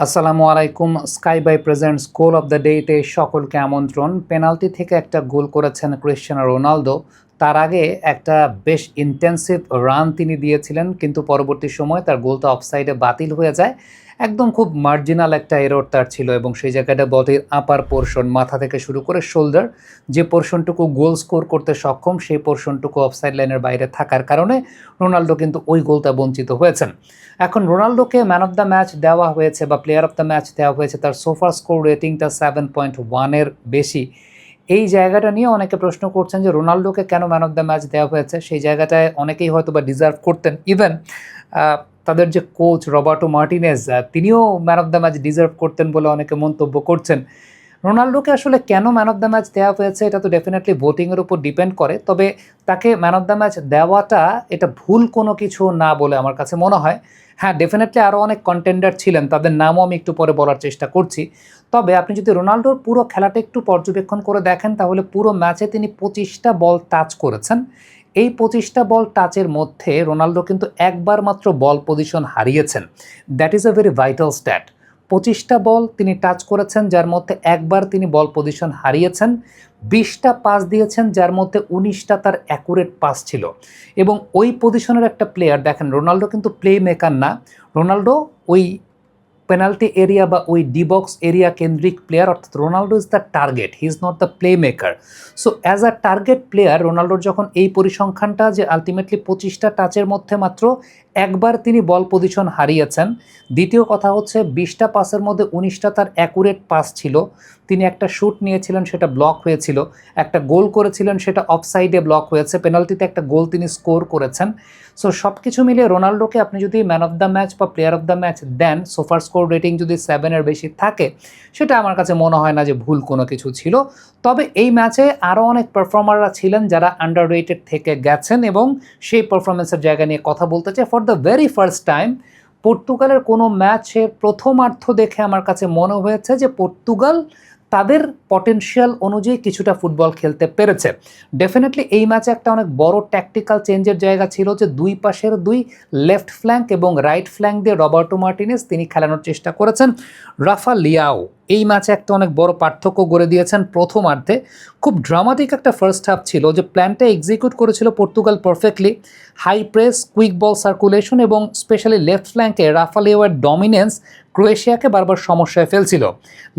আসসালামু আলাইকুম। Sky by presents goal of the ডেতে সকলকে আমন্ত্রণ। পেনাল্টি থেকে একটা গোল করেছেন ক্রিশ্চিয়ানো রোনালদো। তার আগে একটা বেশ ইন্টেন্সিভ রান তিনি দিয়েছিলেন, কিন্তু পরবর্তী সময়ে তার গোলটা অফসাইডে বাতিল হয়ে যায়। একদম খুব মার্জিনাল একটা এরর তার ছিল, এবং সেই জায়গাটা বডির আপার পোর্শন, মাথা থেকে শুরু করে শোল্ডার, যে পোর্শনটুকু গোল স্কোর করতে সক্ষম, সেই পোর্শনটুকু অফসাইড লাইনের বাইরে থাকার কারণে রোনালদো কিন্তু ওই গোলটা বঞ্চিত হয়েছেন। এখন রোনালদোকে ম্যান অফ দ্য ম্যাচ দেওয়া হয়েছে বা প্লেয়ার অফ দ্য ম্যাচ দেওয়া হয়েছে, তার সোফার স্কোর রেটিংটা 7.1-এর বেশি। এই জায়গাটা নিয়ে অনেকে প্রশ্ন করছেন যে রোনালদোকে কেন ম্যান অফ দ্য ম্যাচ দেওয়া হয়েছে। সেই জায়গাটায় অনেকেই হয়তো বা ডিজার্ভ করতেন। ইভেন তাদের যে কোচ রবার্টো মার্টিনেজ, তিনিও man of the match deserve করতেন বলে অনেকে মন্তব্য করছেন। রোনালদোকে আসলে কেন ম্যান অফ দ্য ম্যাচ দেওয়া হয়েছে এটা তো ডেফিনেটলি ভোটিংয়ের উপর ডিপেন্ড করে, তবে তাকে ম্যান অফ দ্য ম্যাচ দেওয়াটা এটা ভুল কোনো কিছু না বলে আমার কাছে মনে হয়। হ্যাঁ, ডেফিনেটলি আরও অনেক কন্টেন্ডার ছিলেন, তাদের নামও আমি একটু পরে বলার চেষ্টা করছি। তবে আপনি যদি রোনালদোর পুরো খেলাটা একটু পর্যবেক্ষণ করে দেখেন, তাহলে পুরো ম্যাচে তিনি 25টা বল টাচ করেছেন। এই 25টা বল টাচের মধ্যে রোনালদো কিন্তু একবার মাত্র বল পজিশন হারিয়েছেন। That is a very vital stat. 25টা বল তিনি টাচ করেছেন, যার মধ্যে একবার তিনি বল পজিশন হারিয়েছেন। 20টা পাস দিয়েছেন, যার মধ্যে 19টা তার অ্যাকুরেট পাস ছিল। এবং ওই পজিশনের একটা প্লেয়ার, দেখেন রোনালদো কিন্তু প্লে মেকার না, রোনালদো ওই পেনাল্টি এরিয়া বা ওই ডি বক্স এরিয়া কেন্দ্রিক প্লেয়ার, অর্থাৎ Ronaldo is the target, he is not the play maker. So as a target player রোনালদোর যখন এই পরিসংখ্যানটা, যে আলটিমেটলি 25টা টাচের মধ্যে মাত্র একবার তিনি বল পজিশন হারিয়েছেন, দ্বিতীয় কথা হচ্ছে 20টা পাসের মধ্যে 19টা তার অ্যাকুরেট পাস ছিল, তিনি একটা শ্যুট নিয়েছিলেন সেটা ব্লক হয়েছিল, একটা গোল করেছিলেন সেটা অফসাইডে ব্লক হয়েছে, পেনাল্টিতে একটা গোল তিনি স্কোর করেছেন। সো সব কিছু মিলিয়ে রোনালদোকে আপনি যদি ম্যান অফ দ্য ম্যাচ বা প্লেয়ার অফ দ্য ম্যাচ দেন, সোফার স্কোর রেটিং যদি 7-এর বেশি থাকে, সেটা আমার কাছে মনে হয় না যে ভুল কোনো কিছু ছিল। তবে এই ম্যাচে আরও অনেক পারফর্মাররা ছিলেন যারা আন্ডার রেটেড থেকে গেছেন, এবং সেই পারফরমেন্সের জায়গা নিয়ে কথা বলতে চাই। For the very first time পর্তুগালের কোনো ম্যাচের প্রথমার্ধ দেখে আমার কাছে মনে হয়েছে যে পর্তুগাল তাদের পটেনশিয়াল অনুযায়ী কিছুটা ফুটবল খেলতে পেরেছে। ডেফিনেটলি এই ম্যাচে একটা অনেক বড় ট্যাকটিক্যাল চেঞ্জের জায়গা ছিল, যে দুই পাশের দুই লেফট ফ্ল্যাঙ্ক এবং রাইট ফ্ল্যাঙ্ক দিয়ে রবার্টো মার্টিনেজ তিনি খেলানোর চেষ্টা করেছেন। রাফা লিয়াও এই ম্যাচে একটা অনেক বড় পার্থক্য গড়ে দিয়েছেন প্রথমার্ধে। খুব ড্রামাটিক একটা ফার্স্ট হাফ ছিল, যে প্ল্যানটা এক্সিকিউট করেছিল Portugal perfectly. High press, quick ball circulation এবং স্পেশালি লেফট ফ্ল্যাঙ্কে রাফা লিয়াওয়ের ডমিনেন্স ক্রোয়েশিয়াকে বারবার সমস্যায় ফেলছিল।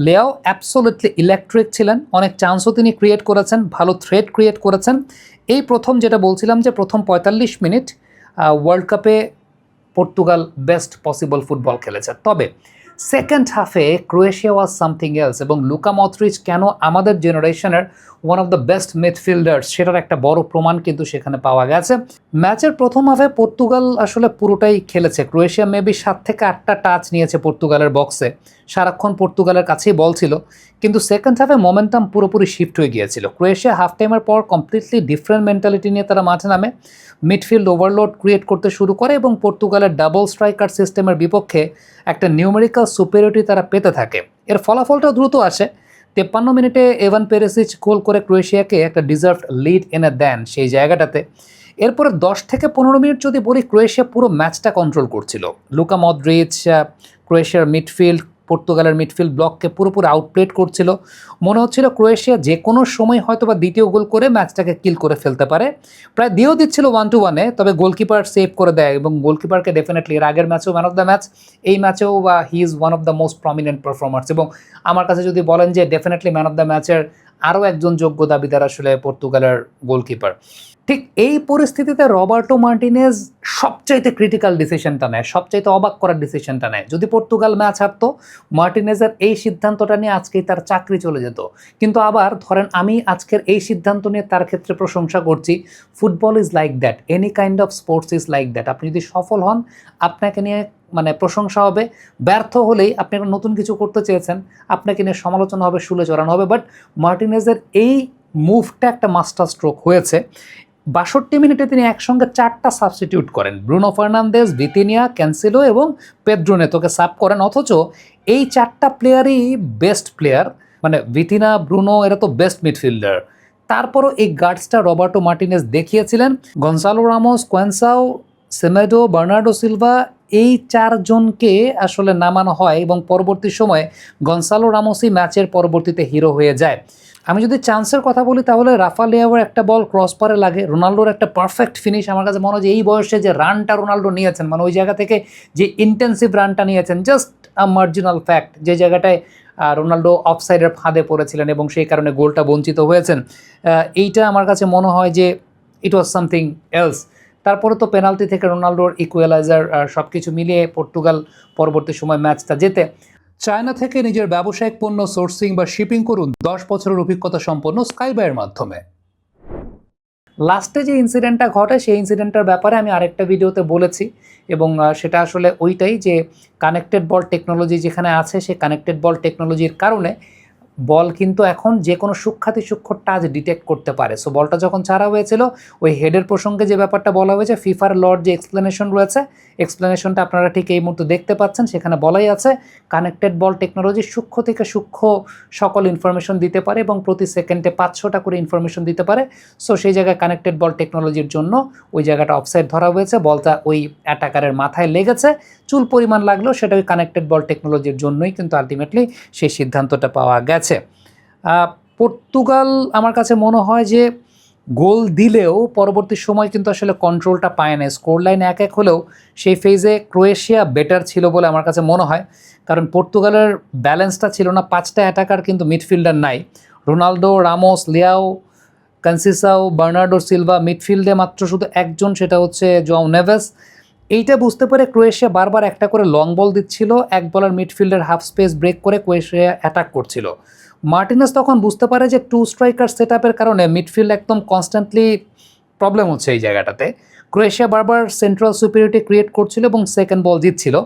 লিয়াও অ্যাবসোলিউটলি ইলেকট্রিক ছিলেন, অনেক চান্সও তিনি ক্রিয়েট করেছেন, ভালো থ্রেট ক্রিয়েট করেছেন। এই প্রথম যেটা বলছিলাম, যে প্রথম 45 মিনিট ওয়ার্ল্ড কাপে পর্তুগাল বেস্ট পসিবল ফুটবল খেলেছে। তবে সেকেন্ড হাফে ক্রোয়েশিয়া ওয়াজ সামথিং এলস, এবং লুকা মদ্রিচ কেন আমাদের জেনারেশনের one of the best midfielders, সেটার একটা বড় প্রমাণ কিন্তু সেখানে পাওয়া গেছে। ম্যাচের প্রথম হাফে পর্তুগাল আসলে পুরোটাই খেলেছে, ক্রোয়েশিয়া মেবি 7 থেকে 8টা টাচ নিয়েছে পর্তুগালের বক্সে, সারাক্ষণ পর্তুগালের কাছেই বল ছিল। কিন্তু সেকেন্ড হাফে মোমেন্টাম পুরোপুরি শিফট হয়ে গিয়েছিল। ক্রোয়েশিয়া হাফ টাইমের পর কমপ্লিটলি ডিফারেন্ট মেন্টালিটি নিয়ে তারা মাঠে নামে, মিডফিল্ড ওভারলোড ক্রিয়েট করতে শুরু করে, এবং পর্তুগালের ডাবল স্ট্রাইকার সিস্টেমের বিপক্ষে একটা নিউমেরিক্যাল সুপেরিয়রিটি তারা পেতে থাকে। এর ফলাফলটাও দ্রুত আসে। 53 মিনিটে এভান পেরিসিচ গোল করে ক্রোয়েশিয়াকে একটা ডিজার্ভড লিড এনে দেন সেই জায়গাটাতে। এরপরে 10 থেকে 15 মিনিট যদি বলি, ক্রোয়েশিয়া পুরো ম্যাচটা কন্ট্রোল করছিল। লুকা মদ্রিচ, ক্রোয়েশিয়ার মিডফিল্ড, পর্তুগালের মিডফিল্ড ব্লককে পুরোপুরি আউটপ্লেট করছিল। মনে হচ্ছিল ক্রোয়েশিয়া যে কোনো সময় হয়তো বা দ্বিতীয় গোল করে ম্যাচটাকে কিল করে ফেলতে পারে। প্রায় দিয়েও দিচ্ছিল 1-1-এ, তবে গোলকিপার সেভ করে দেয়, এবং গোলকিপারকে ডেফিনেটলি এর আগের ম্যাচেও ম্যান অফ দ্য ম্যাচ, এই ম্যাচেও he is one of the most prominent performers. এবং আমার কাছে যদি বলেন যে ডেফিনেটলি ম্যান অফ দ্য ম্যাচের আরও একজন যোগ্য দাবিদার আসলে পর্তুগালের গোলকিপার। ঠিক এই পরিস্থিতিতে রবার্টো মার্টিনেজ সবচাইতে ক্রিটিক্যাল ডিসিশনটা নেয়, সবচাইতে অবাক করার ডিসিশনটা নেয়। যদি পর্তুগাল ম্যাচ হারতো, মার্টিনেজের এই সিদ্ধান্তটা নিয়ে আজকেই তার চাকরি চলে যেত। কিন্তু আবার ধরেন আমি আজকের এই সিদ্ধান্ত নিয়ে তার ক্ষেত্রে প্রশংসা করছি। Football is like that, any kind of sports is like that. আপনি যদি সফল হন, আপনাকে নিয়ে প্রশংসা হবে, ব্যর্থ হলেই আপনি একটা নতুন কিছু করতে চেয়েছেন, আপনাকে নিয়ে সমালোচনা হবে, শুলে চড়ানো হবে। বাট মার্টিনেজের এই মুভটা একটা মাস্টার স্ট্রোক হয়েছে। 62 মিনিটে তিনি একসঙ্গে 4টা সাবস্টিটিউট করেন, ব্রুনো ফার্নান্দেজ, ভিতিনিয়া, ক্যান্সেলো এবং পেদ্রো নেতোকে সাব করেন। অথচ এই 4টা প্লেয়ারই বেস্ট প্লেয়ার, ভিতিনা, ব্রুনো, এরা তো বেস্ট মিডফিল্ডার। তারপরও এই গার্ডসটা রবার্টো মার্টিনেজ দেখিয়েছিলেন। Goncalo Ramos, Conceicao, Semedo, Bernardo Silva এই চারজনকে আসলে নামানো হয় এবং পরবর্তী সময়ে গনসালো রামোসই ম্যাচের পরবর্তীতে হিরো হয়ে যায়। আমি যদি চান্সের কথা বলি তাহলে রাফা লিয়াওর একটা বল ক্রস পারে লাগে, রোনাল্ডোর একটা পারফেক্ট ফিনিশ। আমার কাছে মনে হয় যে এই বয়সে যে রানটা রোনাল্ডো নিয়েছেন, মানে ওই জায়গা থেকে যে ইন্টেন্সিভ রানটা নিয়েছেন, জাস্ট আ মার্জিনাল ফ্যাক্ট, যে জায়গাটায় রোনাল্ডো অফসাইডের ফাঁদে পড়েছিলেন এবং সেই কারণে গোলটা বঞ্চিত হয়েছেন। এইটা আমার কাছে মনে হয় যে ইট ওয়াজ সামথিং এলস। তারপরে তো পেনাল্টি থেকে রোনাল্ডোর ইকুয়ালাইজার, সব কিছু মিলিয়ে পর্তুগাল পরবর্তী সময় ম্যাচটা জেতে। চায়না থেকে নিজের ব্যবসায়িক পণ্য সোর্সিং বা শিপিং করুন 10 বছরের অভিজ্ঞতা সম্পন্ন স্কাইবাইয়ের মাধ্যমে। লাস্টে যে ইনসিডেন্টটা ঘটে সেই ইনসিডেন্টটার ব্যাপারে আমি আরেকটা ভিডিওতে বলেছি এবং সেটা আসলে ওইটাই যে কানেক্টেড বল টেকনোলজি যেখানে আছে, সেই কানেক্টেড বল টেকনোলজির কারণে বল কিন্তু এখন যে কোনো সূক্ষ্মাতিসূক্ষ্ম টাচ ডিটেক্ট করতে পারে। সো বলটা যখন ছাড়া হয়েছিল, ওই হেডের প্রসঙ্গে যে ব্যাপারটা বলা হয়েছে, ফিফার লর যে এক্সপ্লেনেশন রয়েছে, এক্সপ্লেনেশনটা আপনারা ঠিক এই মুহূর্তে দেখতে পাচ্ছেন। সেখানে বলাই আছে কানেক্টেড বল টেকনোলজি সূক্ষ্ম থেকে সূক্ষ্ম সকল ইনফরমেশন দিতে পারে এবং প্রতি সেকেন্ডে 500টা করে ইনফরমেশন দিতে পারে। সো সেই জায়গায় কানেক্টেড বল টেকনোলজির জন্য ওই জায়গাটা অফসাইড ধরা হয়েছে, বলটা ওই অ্যাটাকারের মাথায় লেগেছে, চুল পরিমাণ লাগলেও সেটা ওই কানেক্টেড বল টেকনোলজির জন্যই কিন্তু আলটিমেটলি সেই সিদ্ধান্তটা পাওয়া গেছে। পর্তুগাল আমার কাছে মনে হয় যে গোল দিলেও পরবর্তী সময় কিন্তু আসলে কন্ট্রোলটা পায় না। স্কোর লাইন 1-1 হলেও সেই ফেজে ক্রোয়েশিয়া বেটার ছিল বলে আমার কাছে মনে হয়, কারণ পর্তুগালের ব্যালেন্সটা ছিল না। 5টা অ্যাটাকার কিন্তু মিডফিল্ডার নাই, Ronaldo, Ramos, Leao, Conceicao, Bernardo Silva. মিডফিল্ডে মাত্র শুধু একজন, সেটা হচ্ছে জোয়াও নেভেস। এইটা বুঝতে পারে ক্রোয়েশিয়া বারবার একটা করে লং বল দিচ্ছিল, এক বলার মিডফিল্ডের হাফ স্পেস ব্রেক করে ক্রোয়েশিয়া অ্যাটাক করছিল। মার্টিনেস তখন বুঝতে পারে যে 2 স্ট্রাইকার সেট আপের কারণে মিডফিল্ড একদম কনস্ট্যান্টলি প্রবলেম হচ্ছে এই জায়গাটাতে। ক্রোয়েশিয়া বারবার সেন্ট্রাল সুপিরিয়রিটি ক্রিয়েট করছিল এবং সেকেন্ড বল জিতছিল।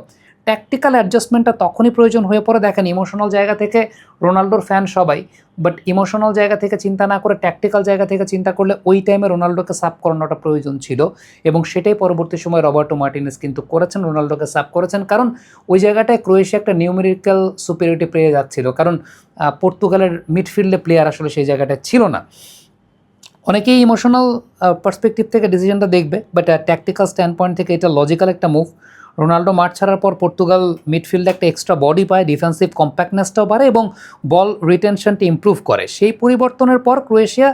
ট্যাকটিক্যাল অ্যাডজাস্টমেন্টটা তখনই প্রয়োজন হয়ে পড়ে। দেখেন, ইমোশনাল জায়গা থেকে রোনাল্ডোর ফ্যান সবাই, বাট ইমোশনাল জায়গা থেকে চিন্তা না করে ট্যাকটিক্যাল জায়গা থেকে চিন্তা করলে ওই টাইমে রোনাল্ডোকে সাব করানোটা প্রয়োজন ছিল এবং সেটাই পরবর্তী সময় রবার্টো মার্টিনেস কিন্তু করেছেন, রোনাল্ডোকে সাব করেছেন। কারণ ওই জায়গাটায় ক্রোয়েশিয়া একটা নিউমেরিক্যাল সুপিরিয়রিটি পেয়ে যাচ্ছিল, কারণ পর্তুগালের মিডফিল্ডে প্লেয়ার আসলে সেই জায়গাটায় ছিল না। অনেকেই ইমোশনাল পার্সপেক্টিভ থেকে ডিসিশনটা দেখবে, বাট ট্যাকটিক্যাল স্ট্যান্ড পয়েন্ট থেকে এটা লজিক্যাল একটা মুভ। রোনাল্ডো মাঠ ছাড়ার পর পর্তুগাল মিডফিল্ডে একটা এক্সট্রা বডি পায়, ডিফেন্সিভ কম্প্যাক্টনেসটাও বাড়ে এবং বল রিটেনশনটি ইম্প্রুভ করে। সেই পরিবর্তনের পর ক্রোয়েশিয়া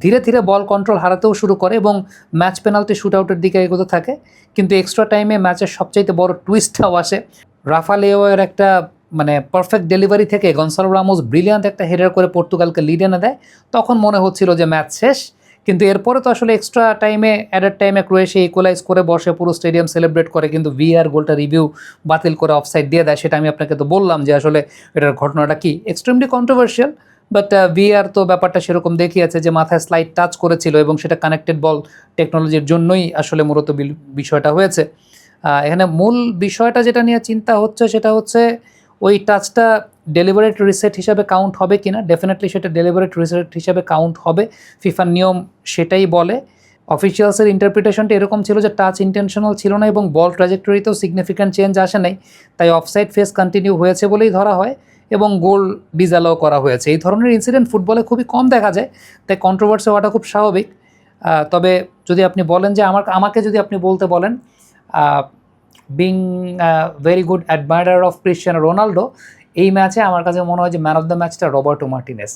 ধীরে ধীরে বল কন্ট্রোল হারাতেও শুরু করে এবং ম্যাচ পেনাল্টি শুট আউটের দিকে এগোতে থাকে। কিন্তু এক্সট্রা টাইমে ম্যাচের সবচাইতে বড় টুইস্টটাও আসে। রাফা লিয়াওয়ের একটা পারফেক্ট ডেলিভারি থেকে গনসালো রামোস ব্রিলিয়ান্ট একটা হেডার করে পর্তুগালকে লিড এনে দেয়। তখন মনে হচ্ছিল যে ম্যাচ শেষ, কিন্তু এরপরে তো আসলে এক্সট্রা টাইমে, অ্যাডেড টাইমে ক্রোয়েশিয়া ইকুয়ালাইজ করে বসে, পুরো স্টেডিয়াম সেলিব্রেট করে, কিন্তু ভিআর গোলটা রিভিউ বাতিল করে অফসাইড দিয়ে দেয়। সেটা আমি আপনাকে তো বললাম যে আসলে এটার ঘটনাটা কি, এক্সট্রিমলি কন্ট্রোভার্সিয়াল। বাট ভিআর তো ব্যাপারটা সেরকম দেখিয়েছে যে মাথায় স্লাইড টাচ করেছিল এবং সেটা কানেক্টেড বল টেকনোলজির জন্যই আসলে মূলত বিষয়টা হয়েছে। এখানে মূল বিষয়টা যেটা নিয়ে চিন্তা হচ্ছে সেটা হচ্ছে ওই টাচটা ডেলিভারেট রিসেট হিসাবে কাউন্ট হবে কিনা। ডেফিনেটলি সেটা ডেলিভারেট রিসেট হিসাবে কাউন্ট হবে, ফিফার নিয়ম সেটাই বলে। অফিসিয়ালসের ইন্টারপ্রিটেশনটা এরকম ছিল যে টাচ ইন্টেনশনাল ছিল না এবং বল ট্র্যাজেক্টরিতেও সিগনিফিক্যান্ট চেঞ্জ আসে নাই, তাই অফসাইড ফেস কন্টিনিউ হয়েছে বলেই ধরা হয় এবং গোল ডিসঅ্যালাউ করা হয়েছে। এই ধরনের ইনসিডেন্ট ফুটবলে খুবই কম দেখা যায়, তাই কন্ট্রোভার্সি হওয়াটা খুব স্বাভাবিক। তবে যদি আপনি বলেন যে আমাকে যদি আপনি বলতে বলেন being very good admirer of Cristiano Ronaldo, এই ম্যাচে আমার কাছে মনে হয় যে ম্যান অফ দ্য ম্যাচটা রবার্টো মার্টিনেস।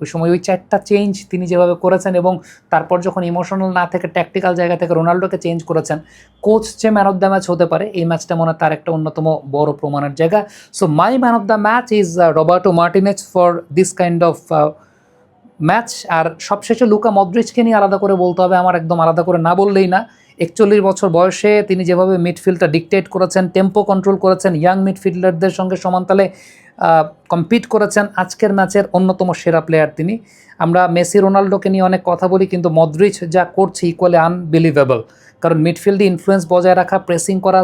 ওই সময় ওই 4টা চেঞ্জ তিনি যেভাবে করেছেন এবং তারপর যখন ইমোশনাল না থেকে ট্যাকটিক্যাল জায়গা থেকে রোনাল্ডোকে চেঞ্জ করেছেন, কোচ যে ম্যান অফ দ্য ম্যাচ হতে পারে, এই ম্যাচটা মনে হয় তার একটা অন্যতম বড় প্রমাণের জায়গা। So my man of the match is Roberto Martinez for this kind of match. আর সবশেষে লুকা মদ্রিচকে নিয়ে আলাদা করে বলতে হবে আমার, একদম আলাদা করে না বললেই না। 41 বছর বয়সে তিনি যেভাবে মিডফিল্ডটা ডিকটেট করেছেন, টেম্পো কন্ট্রোল করেছেন, ইয়াং মিডফিল্ডারদের সঙ্গে সমানতালে কম্পিট করেছেন, আজকের ম্যাচের অন্যতম সেরা প্লেয়ার তিনি। আমরা মেসি রোনাল্ডোকে নিয়ে অনেক কথা বলি, কিন্তু মদ্রিচ যা করছে ইকুয়ালি আনবিলিভেবল। কারণ মিডফিল্ডে ইনফ্লুয়েন্স বজায় রাখা, প্রেসিং করা,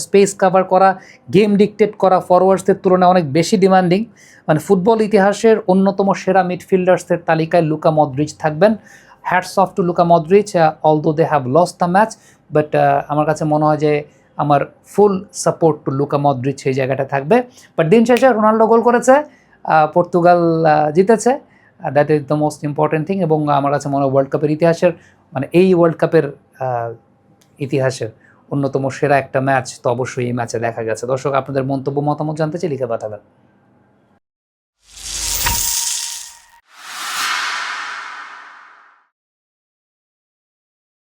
স্পেস কাভার করা, গেম ডিকটেট করা ফরওয়ার্ডসদের তুলনায় অনেক বেশি ডিমান্ডিং। ফুটবল ইতিহাসের অন্যতম সেরা মিডফিল্ডার্সদের তালিকায় লুকা মদ্রিচ থাকবেন। Hats off to Luka Modric, although they have lost the match, but আমার কাছে মনে হয় যে আমার full support to Luka Modric সেই জায়গাটা থাকবে। বাট দিন শেষে রোনাল্ডো গোল করেছে, পর্তুগাল জিতেছে, that is the most important thing. এবং আমার কাছে মনে হয় ওয়ার্ল্ড কাপের ইতিহাসের এই ওয়ার্ল্ড কাপের ইতিহাসের অন্যতম সেরা একটা ম্যাচ তো অবশ্যই এই ম্যাচে দেখা গেছে। দর্শক আপনাদের মন্তব্য মতামত জানতে চাই লিখে পাঠাবেন।